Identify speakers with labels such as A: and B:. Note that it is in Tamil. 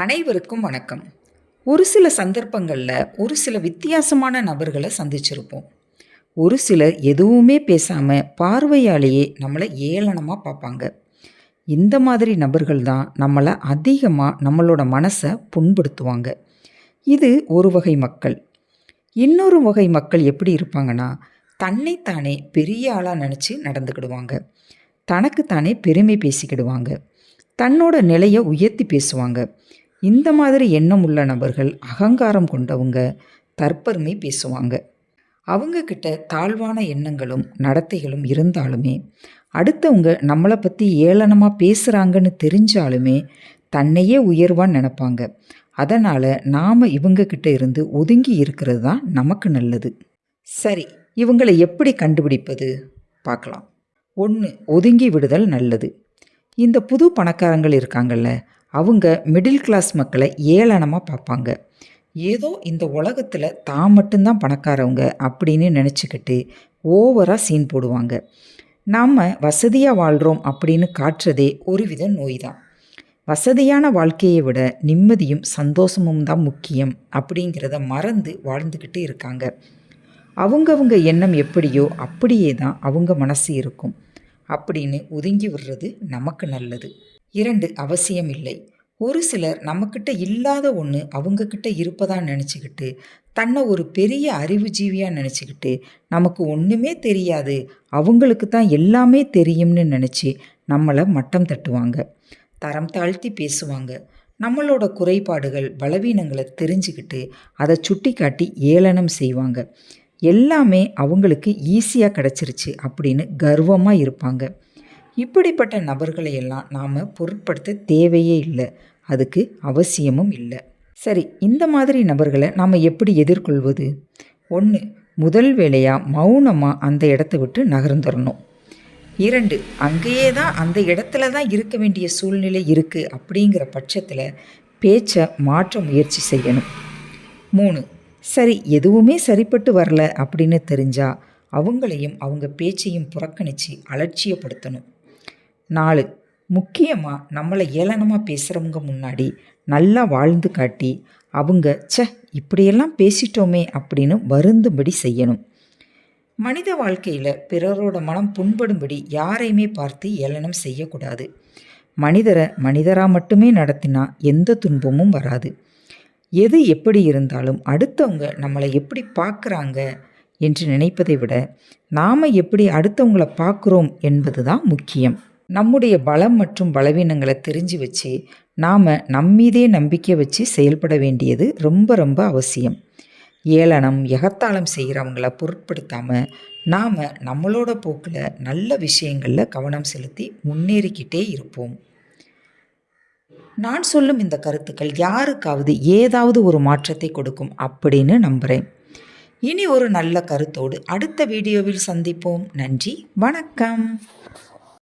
A: அனைவருக்கும் வணக்கம். ஒரு சில சந்தர்ப்பங்களில் ஒரு சில வித்தியாசமான நபர்களை சந்திச்சிருப்போம். ஒரு சிலர் எதுவுமே பேசாமல் பார்வையாலேயே நம்மளை ஏளனமாக பார்ப்பாங்க. இந்த மாதிரி நபர்கள் தான் நம்மளை அதிகமாக நம்மளோட மனசை புண்படுத்துவாங்க. இது ஒரு வகை மக்கள். இன்னொரு வகை மக்கள் எப்படி இருப்பாங்கன்னா, தன்னைத்தானே பெரிய ஆளாக நினச்சி நடந்துக்கிடுவாங்க. தனக்குத்தானே பெருமை பேசிக்கிடுவாங்க. தன்னோட நிலையை உயர்த்தி பேசுவாங்க. இந்த மாதிரி எண்ணம் உள்ள நபர்கள் அகங்காரம் கொண்டவங்க, தற்பெருமை பேசுவாங்க. அவங்கக்கிட்ட தாழ்வான எண்ணங்களும் நடத்தைகளும் இருந்தாலுமே, அடுத்தவங்க நம்மளை பற்றி ஏளனமாக பேசுகிறாங்கன்னு தெரிஞ்சாலுமே தன்னையே உயர்வான்னு நினப்பாங்க. அதனால் நாம் இவங்கக்கிட்ட இருந்து ஒதுங்கி இருக்கிறது தான் நமக்கு நல்லது. சரி, இவங்களை எப்படி கண்டுபிடிப்பது பார்க்கலாம். 1. ஒதுங்கி விடுதல் நல்லது. இந்த புது பணக்காரங்கள் இருக்காங்கல்ல, அவங்க மிடில் கிளாஸ் மக்களை ஏளனமாக பார்ப்பாங்க. ஏதோ இந்த உலகத்தில் தான் மட்டும்தான் பணக்காரவங்க அப்படின்னு நினச்சிக்கிட்டு ஓவராக சீன் போடுவாங்க. நாம் வசதியாக வாழ்கிறோம் அப்படின்னு காட்டுறதே ஒரு நோய் தான். வசதியான வாழ்க்கையை விட நிம்மதியும் சந்தோஷமும் தான் முக்கியம் அப்படிங்கிறத மறந்து வாழ்ந்துக்கிட்டு இருக்காங்க. அவங்கவுங்க எண்ணம் எப்படியோ அப்படியே தான் அவங்க மனசு இருக்கும் அப்படின்னு ஒதுங்கி விடுறது நமக்கு நல்லது. 2. அவசியம் இல்லை. ஒரு சிலர் நம்மக்கிட்ட இல்லாத ஒன்று அவங்கக்கிட்ட இருப்பதாக நினச்சிக்கிட்டு, தன்னை ஒரு பெரிய அறிவுஜீவியாக நினச்சிக்கிட்டு, நமக்கு ஒன்றுமே தெரியாது, அவங்களுக்கு தான் எல்லாமே தெரியும்னு நினச்சி நம்மளை மட்டம் தட்டுவாங்க. தரம் தாழ்த்தி பேசுவாங்க. நம்மளோட குறைபாடுகள் பலவீனங்களை தெரிஞ்சுக்கிட்டு அதை சுட்டி காட்டி ஏளனம் செய்வாங்க. எல்லாமே அவங்களுக்கு ஈஸியாக கிடச்சிருச்சு அப்படின்னு கர்வமாக இருப்பாங்க. இப்படிப்பட்ட நபர்களையெல்லாம் நாம் பொருட்படுத்த தேவையே இல்லை, அதுக்கு அவசியமும் இல்லை. சரி, இந்த மாதிரி நபர்களை நாம் எப்படி எதிர்கொள்வது? 1. முதல் வேலையாக மௌனமாக அந்த இடத்த விட்டு நகர்ந்துடணும். 2. அங்கேயே தான் அந்த இடத்துல தான் இருக்க வேண்டிய சூழ்நிலை இருக்குது அப்படிங்கிற பட்சத்தில் பேச்சை மாற்ற முயற்சி செய்யணும். 3. சரி, எதுவுமே சரிப்பட்டு வரல அப்படின்னு தெரிஞ்சால் அவங்களையும் அவங்க பேச்சையும் புறக்கணித்து அலட்சியப்படுத்தணும். 4. முக்கியமாக நம்மளை ஏளனமாக பேசுகிறவங்க முன்னாடி நல்லா வாழ்ந்து காட்டி அவங்க இப்படியெல்லாம் பேசிட்டோமே அப்படின்னு வருந்தும்படி செய்யணும். மனித வாழ்க்கையில் பிறரோட மனம் புண்படும்படி யாரையுமே பார்த்து ஏளனம் செய்யக்கூடாது. மனிதரை மனிதராக மட்டுமே நடத்தினா எந்த துன்பமும் வராது. எது எப்படி இருந்தாலும் அடுத்தவங்க நம்மளை எப்படி பார்க்குறாங்க என்று நினைப்பதை விட நாம் எப்படி அடுத்தவங்களை பார்க்குறோம் என்பது தான் முக்கியம். நம்முடைய பலம் மற்றும் பலவீனங்களை தெரிஞ்சு வச்சு நாம் நம்மீதே நம்பிக்கை வச்சு செயல்பட வேண்டியது ரொம்ப ரொம்ப அவசியம். ஏளனம் எகத்தாளம் செய்கிறவங்கள பொருட்படுத்தாமல் நாம் நம்மளோட போக்கில் நல்ல விஷயங்களில் கவனம் செலுத்தி முன்னேறிக்கிட்டே இருப்போம். நான் சொல்லும் இந்த கருத்துக்கள் யாருக்காவது ஏதாவது ஒரு மாற்றத்தை கொடுக்கும் அப்படின்னு நம்புகிறேன். இனி ஒரு நல்ல கருத்தோடு அடுத்த வீடியோவில் சந்திப்போம். நன்றி, வணக்கம்.